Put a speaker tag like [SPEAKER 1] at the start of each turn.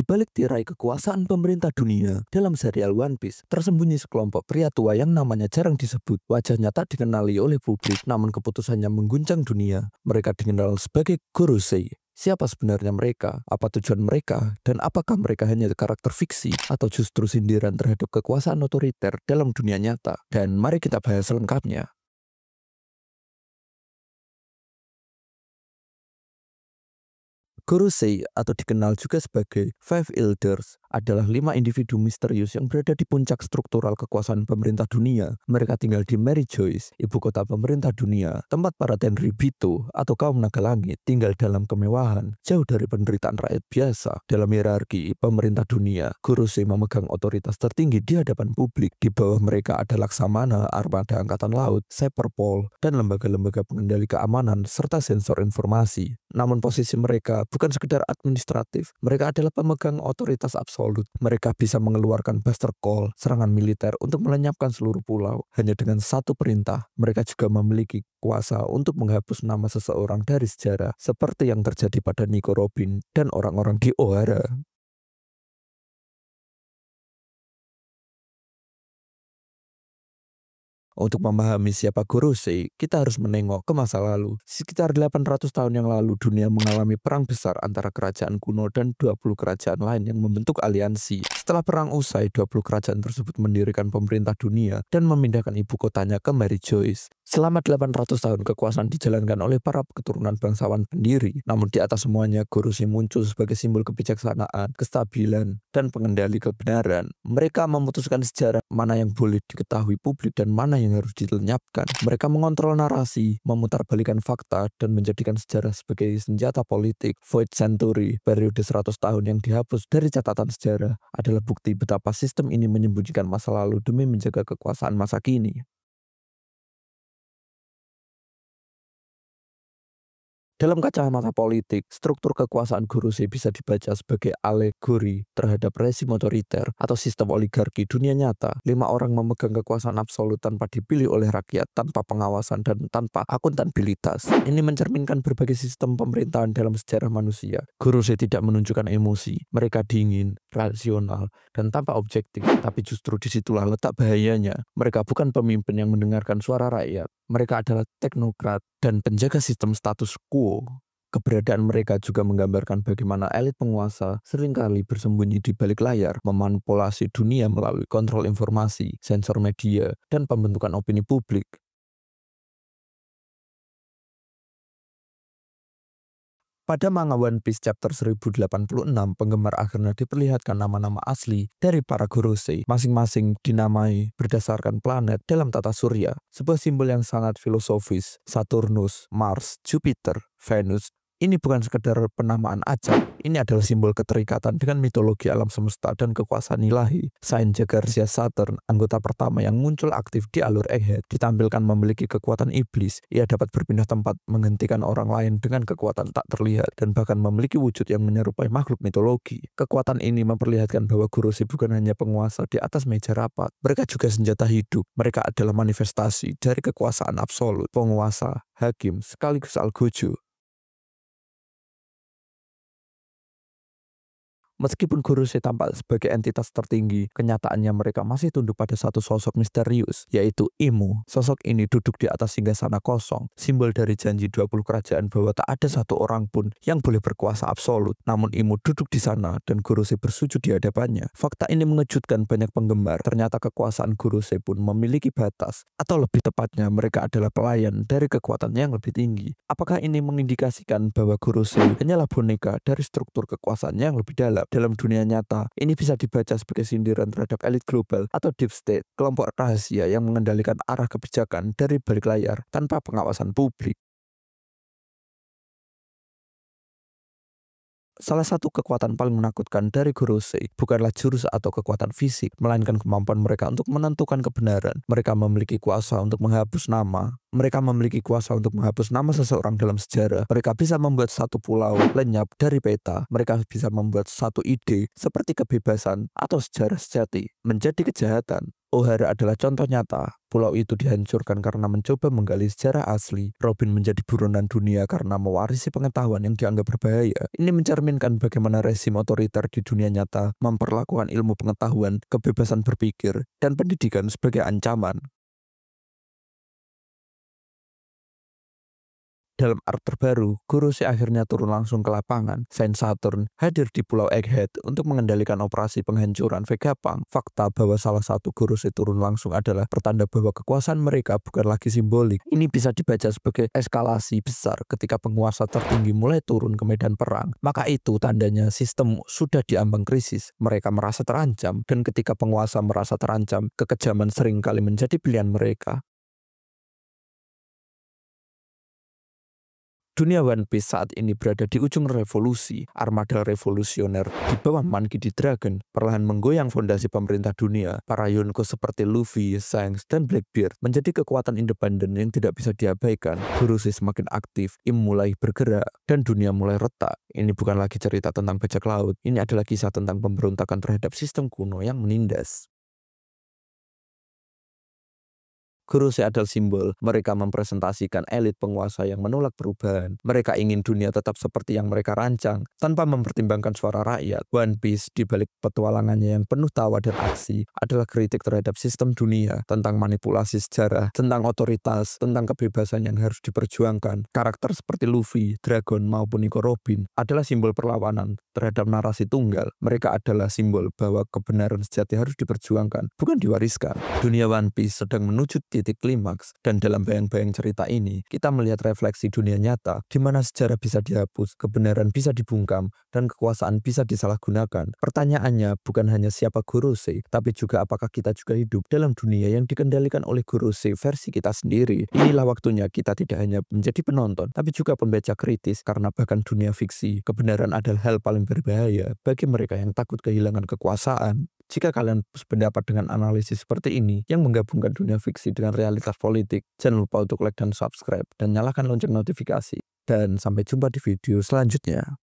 [SPEAKER 1] balik tirai kekuasaan pemerintah dunia, dalam serial One Piece, tersembunyi sekelompok pria tua yang namanya jarang disebut. Wajahnya tak dikenali oleh publik, namun keputusannya mengguncang dunia. Mereka dikenal sebagai Gorosei. Siapa sebenarnya mereka? Apa tujuan mereka? Dan apakah mereka hanya karakter fiksi atau justru sindiran terhadap kekuasaan otoriter dalam dunia nyata? Dan mari kita bahas selengkapnya. Gorosei atau dikenal juga sebagai Five Elders adalah 5 individu misterius yang berada di puncak struktural kekuasaan pemerintah dunia. Mereka tinggal di Mary Joyce, ibu kota pemerintah dunia, tempat para Tenryubito atau kaum naga langit tinggal dalam kemewahan, jauh dari penderitaan rakyat biasa. Dalam hierarki pemerintah dunia, Gorosei memegang otoritas tertinggi di hadapan publik. Di bawah mereka ada Laksamana, armada angkatan laut, Cyberpol, dan lembaga-lembaga pengendali keamanan serta sensor informasi. Namun posisi mereka bukan sekedar administratif, mereka adalah pemegang otoritas absolut. Mereka bisa mengeluarkan Buster Call, serangan militer untuk melenyapkan seluruh pulau. Hanya dengan satu perintah, mereka juga memiliki kuasa untuk menghapus nama seseorang dari sejarah, seperti yang terjadi pada Nico Robin dan orang-orang di Ohara. Untuk memahami siapa Gorosei, kita harus menengok ke masa lalu. Sekitar 800 tahun yang lalu, dunia mengalami perang besar antara kerajaan kuno dan 20 kerajaan lain yang membentuk aliansi. Setelah perang usai, 20 kerajaan tersebut mendirikan pemerintah dunia dan memindahkan ibu kotanya ke Mary Joyce. Selama 800 tahun kekuasaan dijalankan oleh para keturunan bangsawan pendiri. Namun di atas semuanya, Gorosei muncul sebagai simbol kebijaksanaan, kestabilan, dan pengendali kebenaran. Mereka memutuskan sejarah mana yang boleh diketahui publik dan mana yang harus dilenyapkan. Mereka mengontrol narasi, memutarbalikan fakta, dan menjadikan sejarah sebagai senjata politik. Void Century, periode 100 tahun yang dihapus dari catatan sejarah, adalah bukti betapa sistem ini menyembunyikan masa lalu demi menjaga kekuasaan masa kini. Dalam kacamata politik, struktur kekuasaan Gorosei bisa dibaca sebagai alegori terhadap rezim otoriter atau sistem oligarki dunia nyata. 5 orang memegang kekuasaan absolut tanpa dipilih oleh rakyat, tanpa pengawasan, dan tanpa akuntabilitas. Ini mencerminkan berbagai sistem pemerintahan dalam sejarah manusia. Gorosei tidak menunjukkan emosi. Mereka dingin, rasional, dan tanpa objektif. Tapi justru disitulah letak bahayanya. Mereka bukan pemimpin yang mendengarkan suara rakyat. Mereka adalah teknokrat dan penjaga sistem status quo. Keberadaan mereka juga menggambarkan bagaimana elit penguasa seringkali bersembunyi di balik layar, memanipulasi dunia melalui kontrol informasi, sensor media, dan pembentukan opini publik. Pada manga One Piece chapter 1086, penggemar akhirnya diperlihatkan nama-nama asli dari para Gorosei, masing-masing dinamai berdasarkan planet dalam tata surya, sebuah simbol yang sangat filosofis. Saturnus, Mars, Jupiter, Venus. Ini bukan sekedar penamaan acak, ini adalah simbol keterikatan dengan mitologi alam semesta dan kekuasaan ilahi. Saint Jagarcia Saturn, anggota pertama yang muncul aktif di alur Egghead, ditampilkan memiliki kekuatan iblis. Ia dapat berpindah tempat, menghentikan orang lain dengan kekuatan tak terlihat, dan bahkan memiliki wujud yang menyerupai makhluk mitologi. Kekuatan ini memperlihatkan bahwa Gorosei bukan hanya penguasa di atas meja rapat, mereka juga senjata hidup. Mereka adalah manifestasi dari kekuasaan absolut, penguasa, hakim, sekaligus algojo. Meskipun Gorosei tampak sebagai entitas tertinggi, kenyataannya mereka masih tunduk pada satu sosok misterius, yaitu Imu. Sosok ini duduk di atas singgasana kosong, simbol dari janji 20 kerajaan bahwa tak ada satu orang pun yang boleh berkuasa absolut. Namun Imu duduk di sana dan Gorosei bersujud di hadapannya. Fakta ini mengejutkan banyak penggemar. Ternyata kekuasaan Gorosei pun memiliki batas, atau lebih tepatnya mereka adalah pelayan dari kekuatan yang lebih tinggi. Apakah ini mengindikasikan bahwa Gorosei hanyalah boneka dari struktur kekuasaan yang lebih dalam? Dalam dunia nyata, ini bisa dibaca sebagai sindiran terhadap elit global atau deep state, kelompok rahasia yang mengendalikan arah kebijakan dari balik layar tanpa pengawasan publik. Salah satu kekuatan paling menakutkan dari Gorosei bukanlah jurus atau kekuatan fisik, melainkan kemampuan mereka untuk menentukan kebenaran. Mereka memiliki kuasa untuk menghapus nama. Mereka memiliki kuasa untuk menghapus nama seseorang dalam sejarah. Mereka bisa membuat satu pulau lenyap dari peta. Mereka bisa membuat satu ide, seperti kebebasan atau sejarah sejati, menjadi kejahatan. O'Hare adalah contoh nyata. Pulau itu dihancurkan karena mencoba menggali sejarah asli. Robin menjadi buronan dunia karena mewarisi pengetahuan yang dianggap berbahaya. Ini mencerminkan bagaimana rezim otoriter di dunia nyata memperlakukan ilmu pengetahuan, kebebasan berpikir, dan pendidikan sebagai ancaman. Dalam arc terbaru, Kurose akhirnya turun langsung ke lapangan. Saint Saturn hadir di Pulau Egghead untuk mengendalikan operasi penghancuran Vegapunk. Fakta bahwa salah satu Kurose turun langsung adalah pertanda bahwa kekuasaan mereka bukan lagi simbolik. Ini bisa dibaca sebagai eskalasi besar ketika penguasa tertinggi mulai turun ke medan perang. Maka itu tandanya sistem sudah diambang krisis. Mereka merasa terancam, dan ketika penguasa merasa terancam, kekejaman seringkali menjadi pilihan mereka. Dunia One Piece saat ini berada di ujung revolusi. Armada revolusioner di bawah Monkey D. Dragon perlahan menggoyang fondasi pemerintah dunia. Para Yonko seperti Luffy, Shanks, dan Blackbeard menjadi kekuatan independen yang tidak bisa diabaikan. Kurose semakin aktif, Im mulai bergerak, dan dunia mulai retak. Ini bukan lagi cerita tentang bajak laut. Ini adalah kisah tentang pemberontakan terhadap sistem kuno yang menindas. Kurose adalah simbol. Mereka mempresentasikan elit penguasa yang menolak perubahan. Mereka ingin dunia tetap seperti yang mereka rancang, tanpa mempertimbangkan suara rakyat. One Piece, di balik petualangannya yang penuh tawa dan aksi, adalah kritik terhadap sistem dunia, tentang manipulasi sejarah, tentang otoritas, tentang kebebasan yang harus diperjuangkan. Karakter seperti Luffy, Dragon, maupun Nico Robin adalah simbol perlawanan terhadap narasi tunggal. Mereka adalah simbol bahwa kebenaran sejati harus diperjuangkan, bukan diwariskan. Dunia One Piece sedang menuju titik klimaks, dan dalam bayang-bayang cerita ini, kita melihat refleksi dunia nyata, di mana sejarah bisa dihapus, kebenaran bisa dibungkam, dan kekuasaan bisa disalahgunakan. Pertanyaannya bukan hanya siapa Kurose, tapi juga apakah kita juga hidup dalam dunia yang dikendalikan oleh Kurose versi kita sendiri. Inilah waktunya kita tidak hanya menjadi penonton, tapi juga pembaca kritis, karena bahkan dunia fiksi, kebenaran adalah hal paling berbahaya bagi mereka yang takut kehilangan kekuasaan. Jika kalian sependapat dengan analisis seperti ini yang menggabungkan dunia fiksi dengan realitas politik, jangan lupa untuk like dan subscribe, dan nyalakan lonceng notifikasi. Dan sampai jumpa di video selanjutnya.